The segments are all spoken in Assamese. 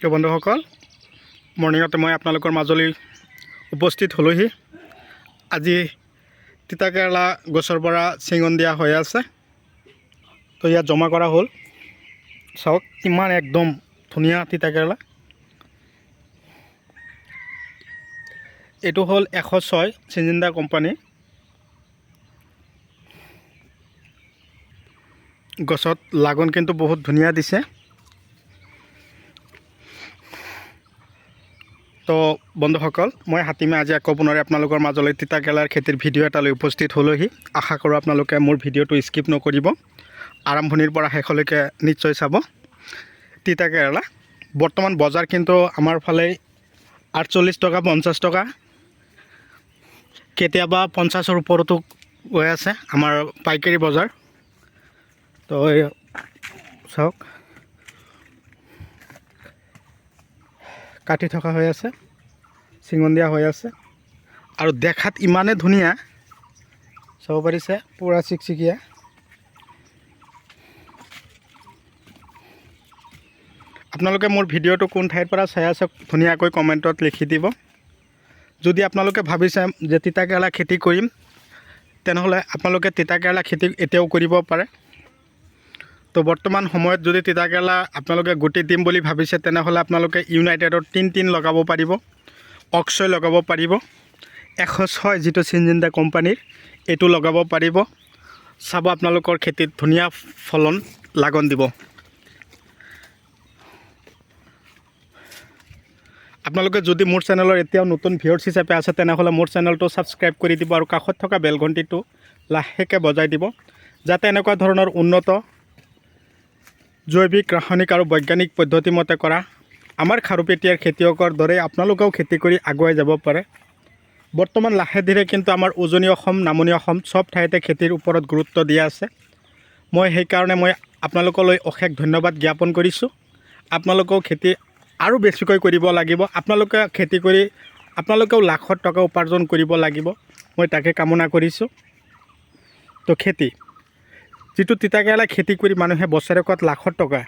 তো বন্ধুসকল মৰ্ণিঙতে মই আপোনালোকৰ মাজলৈ উপস্থিত হ'লোহি। আজি তিতাকেৰেলা গছৰ পৰা চিঙন দিয়া হৈ আছে। তো ইয়াত জমা কৰা হ'ল। চাওক কিমান একদম ধুনীয়া তিতাকেৰেলা। এইটো হ'ল 106 চিঞ্জিন্দা কোম্পানী। গছত লাগন কিন্তু বহুত ধুনীয়া দিছে। তো বন্ধুসকল মই হাতীমে আজি আকৌ পুনৰে আপোনালোকৰ মাজলৈ তিতাকেৰেলাৰ খেতিৰ ভিডিঅ' এটা লৈ উপস্থিত হ'লোহি। আশা কৰোঁ আপোনালোকে মোৰ ভিডিঅ'টো স্কিপ নকৰিব, আৰম্ভণিৰ পৰা শেষলৈকে নিশ্চয় চাব। তিতাকেৰেলা বৰ্তমান বজাৰ কিন্তু আমাৰ ফালে 48 টকা 50 টকা, কেতিয়াবা 50ৰ ওপৰতো গৈ আছে আমাৰ পাইকাৰী বজাৰ। তো চাওক কাটি থকা হৈ আছে, চিঙন দিয়া হৈ আছে আৰু দেখাত ইমানে ধুনীয়া, চাব পাৰিছে পুৰা চিকচিকীয়া। আপোনালোকে মোৰ ভিডিঅ'টো কোন ঠাইৰ পৰা চাই আছে ধুনীয়াকৈ কমেণ্টত লিখি দিব। যদি আপোনালোকে ভাবিছে যে তিতাকেৰেলা খেতি কৰিম, তেনেহ'লে আপোনালোকে তিতাকেৰেলা খেতি এতিয়াও কৰিব পাৰে। তো বৰ্তমান সময়ত যদি তিতাকেৰেলা আপোনালোকে গুটি দিম বুলি ভাবিছে, তেনেহ'লে আপোনালোকে ইউনাইটেডৰ 3 লগাব পাৰিব, অক্ষয় লগাব পাৰিব, 106 যিটো চিঞ্জিন্দা কোম্পানীৰ এইটো লগাব পাৰিব। চাব আপোনালোকৰ খেতিত ধুনীয়া ফলন লাগন দিব। আপোনালোকে যদি মোৰ চেনেলৰ এতিয়াও নতুন ভিউৱাৰ্ছ হিচাপে আছে, তেনেহ'লে মোৰ চেনেলটো ছাবস্ক্ৰাইব কৰি দিব আৰু কাষত থকা বেল ঘণ্টিটো লাহেকৈ বজাই দিব, যাতে এনেকুৱা ধৰণৰ উন্নত জৈৱিক, ৰাসায়নিক আৰু বৈজ্ঞানিক পদ্ধতিমতে কৰা আমাৰ খাৰুপেটীয়াৰ খেতিয়কৰ দৰে আপোনালোকেও খেতি কৰি আগুৱাই যাব পাৰে। বৰ্তমান লাহে ধীৰে কিন্তু আমাৰ উজনি অসম, নামনি অসম চব ঠাইতে খেতিৰ ওপৰত গুৰুত্ব দিয়া আছে। মই সেইকাৰণে আপোনালোকলৈ অশেষ ধন্যবাদ জ্ঞাপন কৰিছোঁ। আপোনালোকেও খেতি আৰু বেছিকৈ কৰিব লাগিব। আপোনালোকে খেতি কৰি আপোনালোকেও লাখত টকা উপাৰ্জন কৰিব লাগিব, মই তাকে কামনা কৰিছোঁ। তো খেতি যিটো তিতাকেৰেলা খেতি কৰি মানুহে বছৰেকত লাখত টকা,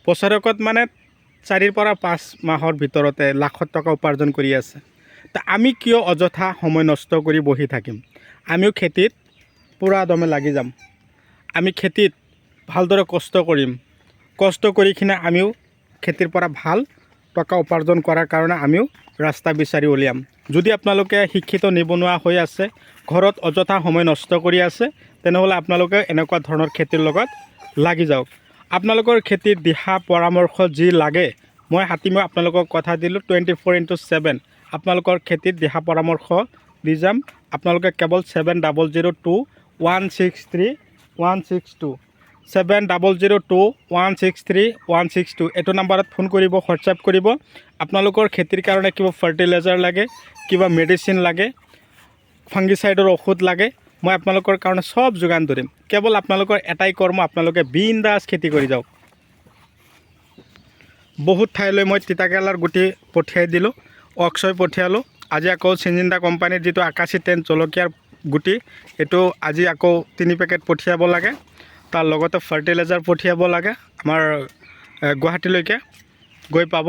বছৰেকত মানে 4 পৰা 5 মাহৰ ভিতৰতে লাখত টকা উপাৰ্জন কৰি আছে। তা আমি কিয় অযথা সময় নষ্ট কৰি বহি থাকিম? আমিও খেতিত পূৰা দমে লাগি যাম। আমি খেতিত ভালদৰে কষ্ট কৰিম। কষ্ট কৰি কিনে আমিও খেতিৰ পৰা ভাল টকা উপাৰ্জন কৰাৰ কাৰণে আমিও ৰাস্তা বিচাৰি উলিয়াম। যদি আপোনালোকে শিক্ষিত নিবনুৱা হৈ আছে, ঘৰত অযথা সময় নষ্ট কৰি আছে, তেনেহ'লে আপোনালোকে এনেকুৱা ধৰণৰ খেতিৰ লগত লাগি যাওক। আপোনালোকৰ খেতিৰ দিহা পৰামৰ্শ যি লাগে, মই হাতীমে আপোনালোকক কথা দিলোঁ 24/7 আপোনালোকৰ খেতিত দিহা পৰামৰ্শ দি যাম। আপোনালোকে কেৱল 7002163162 7002163162 এইটো নাম্বাৰত ফোন কৰিব, হোৱাটছআপ কৰিব। আপোনালোকৰ খেতিৰ কাৰণে কিবা ফাৰ্টিলাইজাৰ লাগে, কিবা মেডিচিন লাগে, ফাংগিচাইডৰ ঔষধ লাগে, মই আপোনালোকৰ কাৰণে সব যোগান ধৰিম। কেৱল আপোনালোকৰ এটাই কৰ্ম, আপোনালোকে বিন্দাছ খেতি কৰি যাওক। বহুত ঠাইলৈ মই তিতাকেৰেলাৰ গুটি পঠিয়াই দিলোঁ, অক্ষয় পঠিয়ালোঁ। আজি আকৌ চিঞ্জিন্দা কোম্পানীৰ যিটো 8110 জলকীয়াৰ গুটি, এইটো আজি আকৌ 3 পেকেট পঠিয়াব লাগে। তাৰ লগতে ফাৰ্টিলাইজাৰ পঠিয়াব লাগে, আমাৰ গুৱাহাটীলৈকে গৈ পাব।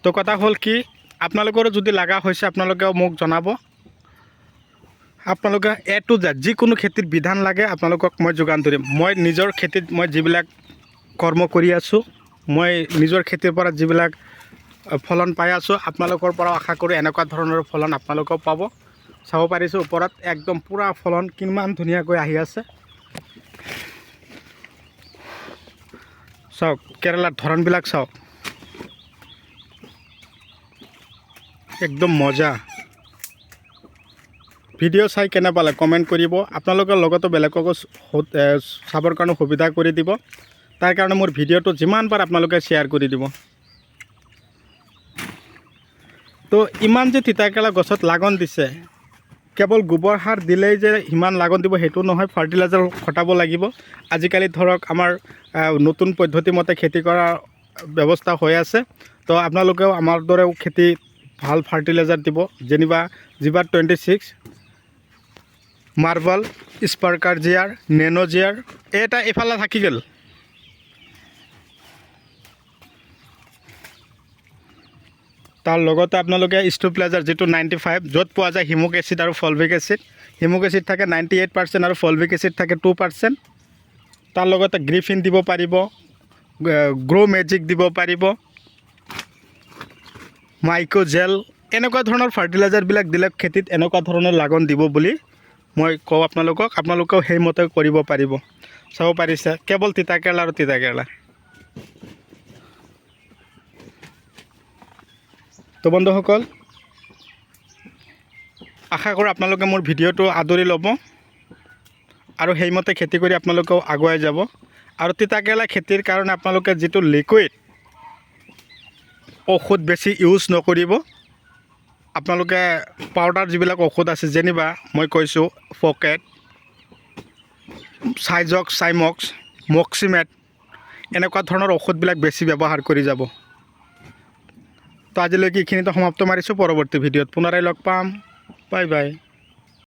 তো কথা হ'ল কি, আপোনালোকৰো যদি লগা হৈছে আপোনালোকেও মোক জনাব। আপোনালোকে A to Z যিকোনো খেতিৰ বিধান লাগে আপোনালোকক মই যোগান ধৰিম। মই নিজৰ খেতিত মই যিবিলাক কৰ্ম কৰি আছোঁ, মই নিজৰ খেতিৰ পৰা যিবিলাক ফলন পাই আছোঁ, আপোনালোকৰ পৰাও আশা কৰোঁ এনেকুৱা ধৰণৰ ফলন আপোনালোকেও পাব। চাব পাৰিছোঁ ওপৰত একদম পূৰা ফলন কিমান ধুনীয়াকৈ আহি আছে। চাওক কেৰেলাৰ ধৰণবিলাক চাওক, একদম মজা। ভিডিঅ' চাই কেনে পালে কমেণ্ট কৰিব। আপোনালোকৰ লগতো বেলেগকো চাবৰ কাৰণে সুবিধা কৰি দিব। তাৰ কাৰণে মোৰ ভিডিঅ'টো যিমান পাৰে আপোনালোকে শ্বেয়াৰ কৰি দিব। তো ইমান যে তিতাকেৰেলা গছত লাগন দিছে, কেৱল গোবৰ সাৰ দিলেই যে সিমান লাগন দিব সেইটো নহয়, ফাৰ্টিলাইজাৰ খটাব লাগিব। আজিকালি ধৰক আমাৰ নতুন পদ্ধতিমতে খেতি কৰাৰ ব্যৱস্থা হৈ আছে। তো আপোনালোকেও আমাৰ দৰেও খেতি ভাল ফাৰ্টিলাইজাৰ দিব, যেনিবা জিবাৰ 26, মাৰ্বল, স্পাৰ্কাৰ জিয়াৰ, নেনো জিয়াৰ, এটা এইফালে থাকি গ'ল। তাৰ লগতে আপোনালোকে ষ্টোপ্লাজাৰ যিটো 95 য'ত পোৱা যায় হিমুক এচিড আৰু ফলভিক এচিড। হিমুক এচিড থাকে 98% আৰু ফলভিক এচিড থাকে 2%। তাৰ লগতে গ্ৰিফিন দিব পাৰিব, গ্ৰ' মেজিক দিব পাৰিব, মাইক্ৰ'জেল, এনেকুৱা ধৰণৰ ফাৰ্টিলাইজাৰবিলাক দিলে খেতিত এনেকুৱা ধৰণৰ লাগন দিব বুলি মই কওঁ আপোনালোকক। আপোনালোকেও সেইমতে কৰিব পাৰিব। চাব পাৰিছে কেৱল তিতাকেৰেলা আৰু তিতাকেৰেলা। তো বন্ধুসকল, আশা কৰোঁ আপোনালোকে মোৰ ভিডিঅ'টো আদৰি ল'ব আৰু সেইমতে খেতি কৰি আপোনালোকেও আগুৱাই যাব। আৰু তিতাকেৰেলা খেতিৰ কাৰণে আপোনালোকে যিটো লিকুইড ঔষধ বেছি ইউজ নকৰিব। আপোনালোকে পাউডাৰ যিবিলাক ঔষধ আছে, যেনিবা মই কৈছোঁ পকেট, চাইজক্স, চাইমক্স, মক্সিমেট, এনেকুৱা ধৰণৰ ঔষধবিলাক বেছি ব্যৱহাৰ কৰি যাব। তো আজিলৈকে এইখিনিতে সমাপ্ত মাৰিছোঁ। পৰৱৰ্তী ভিডিঅ'ত পুনৰাই লগ পাম। Bye bye.